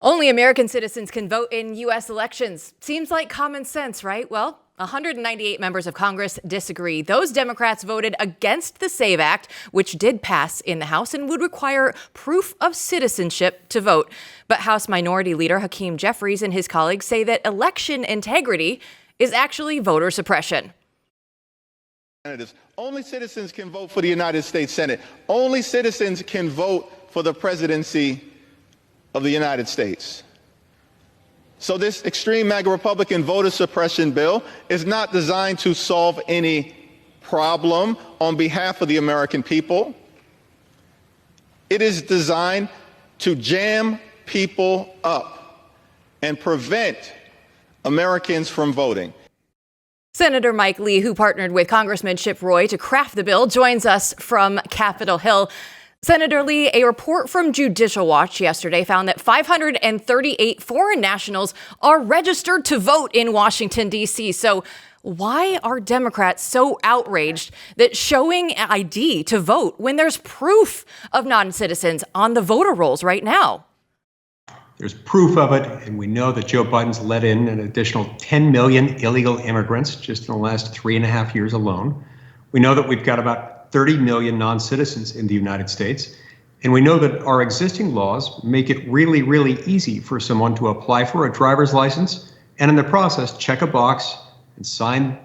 Only American citizens can vote in U.S. elections. Seems like common sense, right? Well, 198 members of Congress disagree. Those Democrats voted against the SAVE Act, which did pass in the House and would require proof of citizenship to vote. But House Minority Leader Hakeem Jeffries and his colleagues say that election integrity is actually voter suppression. Only citizens can vote for the United States Senate. Only citizens can vote for the presidency of the United States. So this extreme MAGA Republican voter suppression bill is not designed to solve any problem on behalf of the American people. It is designed to jam people up and prevent Americans from voting. Senator Mike Lee, who partnered with Congressman Chip Roy to craft the bill, joins us from Capitol Hill. Senator Lee, a report from Judicial Watch yesterday found that 538 foreign nationals are registered to vote in Washington, D.C. So why are Democrats so outraged that showing ID to vote when there's proof of non-citizens on the voter rolls right now? There's proof of it, and we know that Joe Biden's let in an additional 10 million illegal immigrants just in the last 3.5 years alone. We know that we've got about 30 million non-citizens in the United States. And we know that our existing laws make it really, really easy for someone to apply for a driver's license and in the process check a box and sign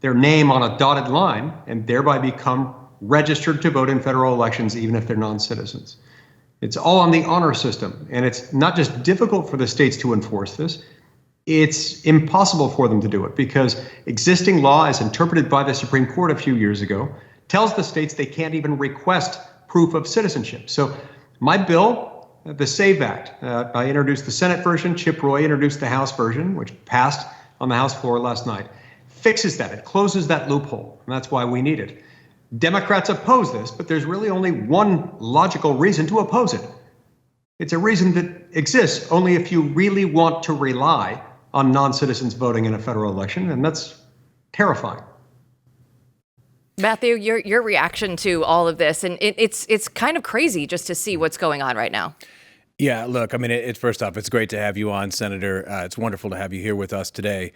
their name on a dotted line and thereby become registered to vote in federal elections, even if they're non-citizens. It's all on the honor system. And it's not just difficult for the states to enforce this, it's impossible for them to do it because existing law, as interpreted by the Supreme Court a few years ago, tells the states they can't even request proof of citizenship. So my bill, the SAVE Act, I introduced the Senate version, Chip Roy introduced the House version, which passed on the House floor last night, fixes that. It closes that loophole, and that's why we need it. Democrats oppose this, but there's really only one logical reason to oppose it. It's a reason that exists only if you really want to rely on non-citizens voting in a federal election, and that's terrifying. Matthew, your reaction to all of this, and it's kind of crazy just to see what's going on right now. Yeah, look, I mean, it's first off, it's great to have you on, Senator. It's wonderful to have you here with us today.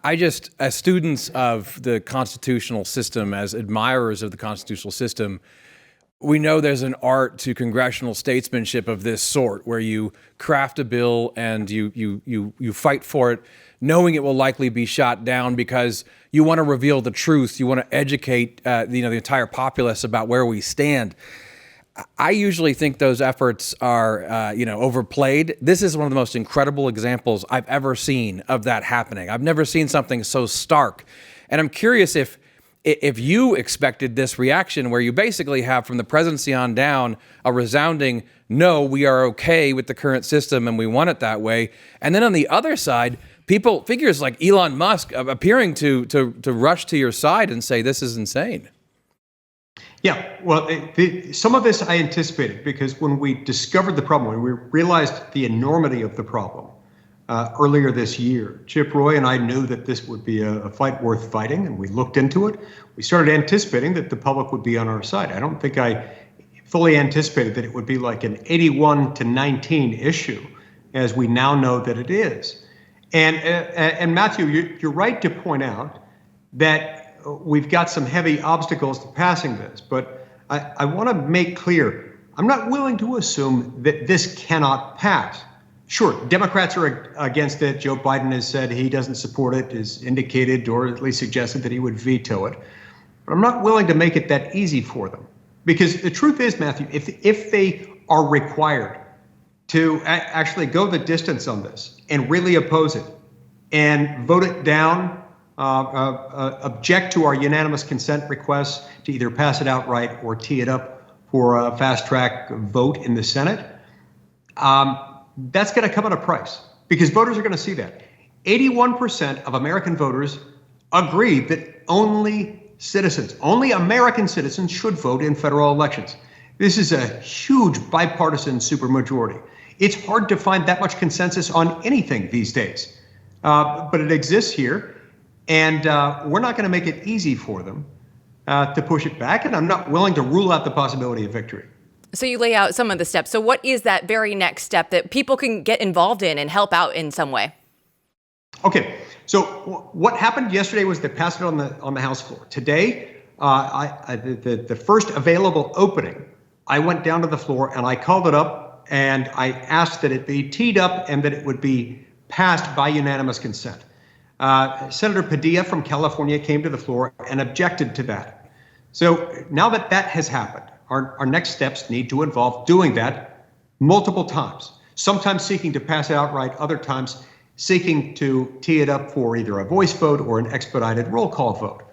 I just, as students of the constitutional system, as admirers of the constitutional system, we know there's an art to congressional statesmanship of this sort, where you craft a bill and you fight for it, knowing it will likely be shot down because you want to reveal the truth. You want to educate, the entire populace about where we stand. I usually think those efforts are, overplayed. This is one of the most incredible examples I've ever seen of that happening. I've never seen something so stark. And I'm curious if you expected this reaction where you basically have from the presidency on down a resounding, no, we are okay with the current system and we want it that way. And then on the other side, figures like Elon Musk appearing to rush to your side and say, this is insane. Yeah, well, some of this I anticipated because when we discovered the problem, when we realized the enormity of the problem earlier this year, Chip Roy and I knew that this would be a fight worth fighting, and we looked into it. We started anticipating that the public would be on our side. I don't think I fully anticipated that it would be like an 81-19 issue, as we now know that it is. And Matthew, you're right to point out that we've got some heavy obstacles to passing this, but I want to make clear, I'm not willing to assume that this cannot pass. Sure, Democrats are against it. Joe Biden has said he doesn't support it, has indicated or at least suggested that he would veto it. But I'm not willing to make it that easy for them. Because the truth is, Matthew, if they are required to actually go the distance on this and really oppose it and vote it down, object to our unanimous consent requests to either pass it outright or tee it up for a fast-track vote in the Senate, that's going to come at a price because voters are going to see that. 81% of American voters agree that only American citizens should vote in federal elections. This is a huge bipartisan supermajority. It's hard to find that much consensus on anything these days, but it exists here. And we're not going to make it easy for them to push it back. And I'm not willing to rule out the possibility of victory. So you lay out some of the steps. So what is that very next step that people can get involved in and help out in some way? Okay, so what happened yesterday was they passed it on the House floor. Today, the first available opening, I went down to the floor and I called it up and I asked that it be teed up and that it would be passed by unanimous consent. Senator Padilla from California came to the floor and objected to that. So now that that has happened, our next steps need to involve doing that multiple times, sometimes seeking to pass it outright, other times seeking to tee it up for either a voice vote or an expedited roll call vote.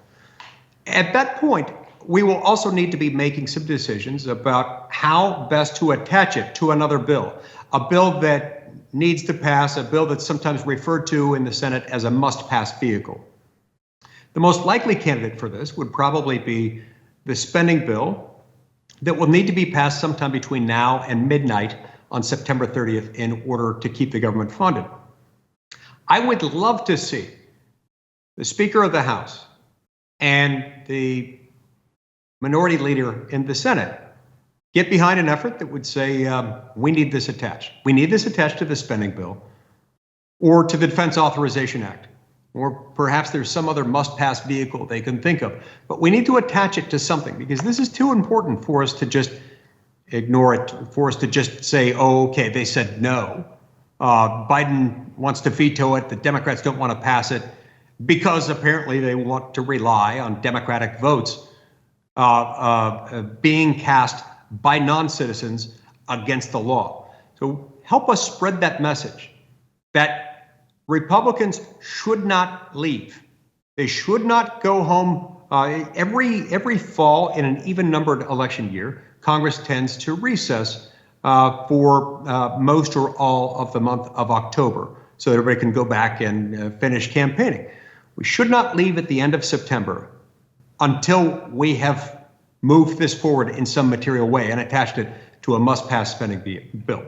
At that point, we will also need to be making some decisions about how best to attach it to another bill, a bill that needs to pass, a bill that's sometimes referred to in the Senate as a must-pass vehicle. The most likely candidate for this would probably be the spending bill that will need to be passed sometime between now and midnight on September 30th in order to keep the government funded. I would love to see the Speaker of the House and the minority leader in the Senate get behind an effort that would say, we need this attached. We need this attached to the spending bill or to the Defense Authorization Act, or perhaps there's some other must-pass vehicle they can think of. But we need to attach it to something because this is too important for us to just ignore it, for us to just say, oh, okay, they said no. Biden wants to veto it. The Democrats don't want to pass it because apparently they want to rely on Democratic votes being cast by non-citizens against the law. So help us spread that message that Republicans should not leave. They should not go home. Every fall in an even-numbered election year, Congress tends to recess for most or all of the month of October so that everybody can go back and finish campaigning. We should not leave at the end of September until we have moved this forward in some material way and attached it to a must-pass spending bill.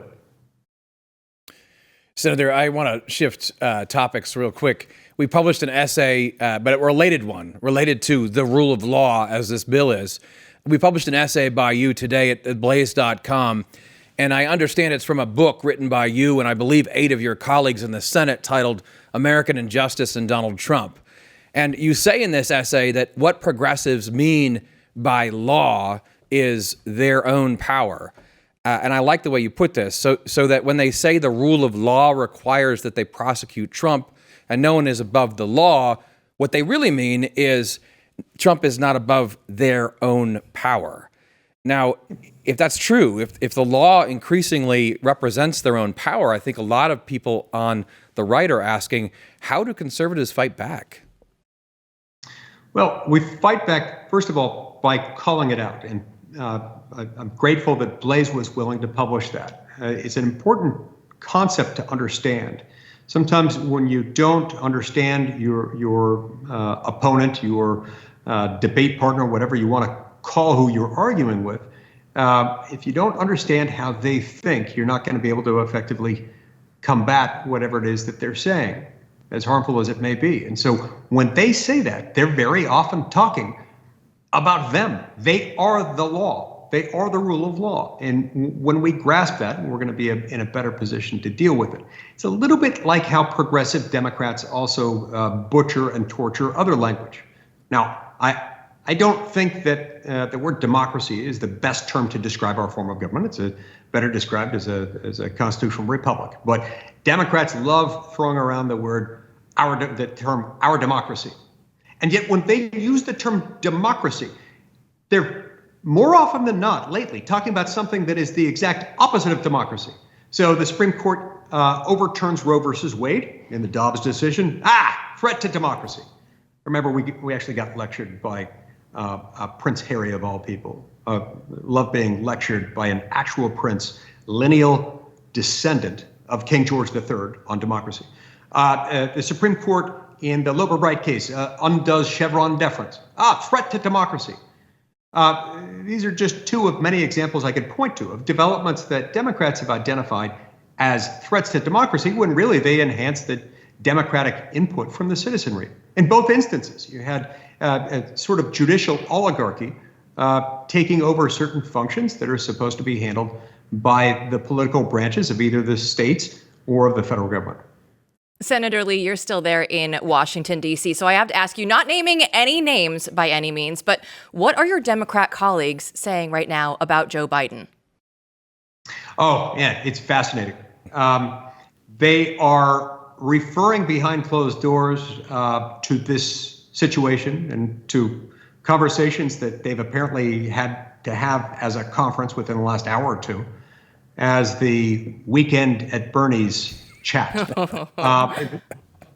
Senator, I want to shift topics real quick. We published an essay, but a related one, related to the rule of law as this bill is. We published an essay by you today at Blaze.com, and I understand it's from a book written by you and I believe 8 of your colleagues in the Senate titled American Injustice and Donald Trump. And you say in this essay that what progressives mean by law is their own power. And I like the way you put this, so that when they say the rule of law requires that they prosecute Trump and no one is above the law, what they really mean is Trump is not above their own power. Now, if that's true, if the law increasingly represents their own power, I think a lot of people on the right are asking, how do conservatives fight back? Well, we fight back, first of all, by calling it out. And I'm grateful that Blaze was willing to publish that. It's an important concept to understand. Sometimes when you don't understand your opponent, your debate partner, whatever you want to call who you're arguing with, if you don't understand how they think, you're not going to be able to effectively combat whatever it is that they're saying, as harmful as it may be. And so when they say that, they're very often talking about them. They are the law. They are the rule of law. And when we grasp that, we're going to be in a better position to deal with it. It's a little bit like how progressive Democrats also butcher and torture other language. Now, I don't think that the word democracy is the best term to describe our form of government. It's better described as a constitutional republic. But Democrats love throwing around the term our democracy. And yet when they use the term democracy, they're more often than not lately talking about something that is the exact opposite of democracy. So the Supreme Court overturns Roe versus Wade in the Dobbs decision. Threat to democracy. Remember, we actually got lectured by Prince Harry of all people. Love being lectured by an actual prince, lineal descendant of King George III on democracy. The Supreme Court in the Loper Bright case undoes Chevron deference. Threat to democracy. These are just 2 of many examples I could point to of developments that Democrats have identified as threats to democracy when really they enhance the democratic input from the citizenry. In both instances, you had a sort of judicial oligarchy taking over certain functions that are supposed to be handled by the political branches of either the states or of the federal government. Senator Lee, you're still there in Washington, D.C., so I have to ask you, not naming any names by any means, but what are your Democrat colleagues saying right now about Joe Biden? Oh, yeah, it's fascinating. They are referring behind closed doors to this situation and to conversations that they've apparently had to have as a conference within the last hour or two as the weekend at Bernie's chat.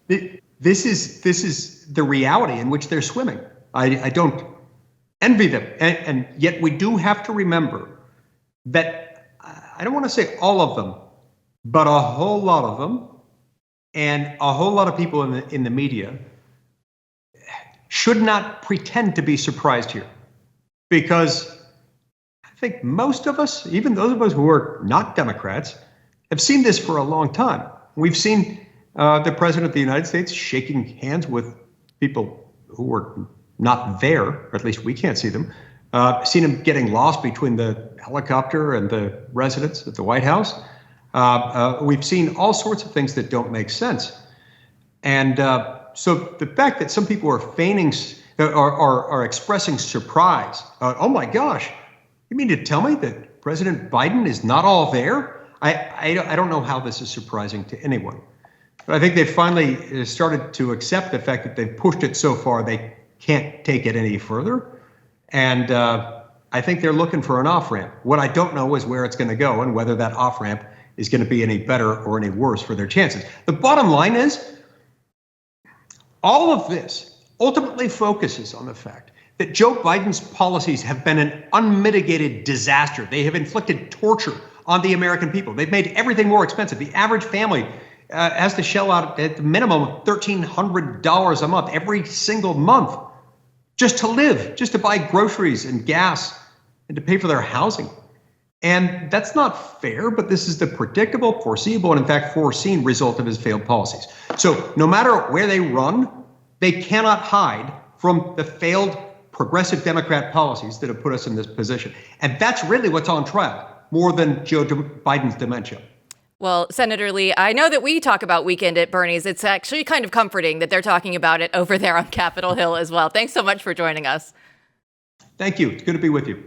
This is the reality in which they're swimming. I don't envy them. And yet we do have to remember that I don't want to say all of them, but a whole lot of them and a whole lot of people in the media should not pretend to be surprised here, because I think most of us, even those of us who are not Democrats, have seen this for a long time. We've seen the president of the United States shaking hands with people who were not there, or at least we can't see them. Seen him getting lost between the helicopter and the residence at the White House. We've seen all sorts of things that don't make sense. And so the fact that some people are feigning, are expressing surprise, oh my gosh, you mean to tell me that President Biden is not all there? I don't know how this is surprising to anyone. But I think they've finally started to accept the fact that they've pushed it so far they can't take it any further. And I think they're looking for an off-ramp. What I don't know is where it's going to go and whether that off-ramp is going to be any better or any worse for their chances. The bottom line is, all of this ultimately focuses on the fact that Joe Biden's policies have been an unmitigated disaster. They have inflicted torture on the American people. They've made everything more expensive. The average family has to shell out at the minimum $1,300 a month every single month just to live, just to buy groceries and gas and to pay for their housing. And that's not fair, but this is the predictable, foreseeable, and in fact foreseen result of his failed policies. So no matter where they run, they cannot hide from the failed progressive Democrat policies that have put us in this position. And that's really what's on trial, more than Joe Biden's dementia. Well, Senator Lee, I know that we talk about Weekend at Bernie's. It's actually kind of comforting that they're talking about it over there on Capitol Hill as well. Thanks so much for joining us. Thank you. It's good to be with you.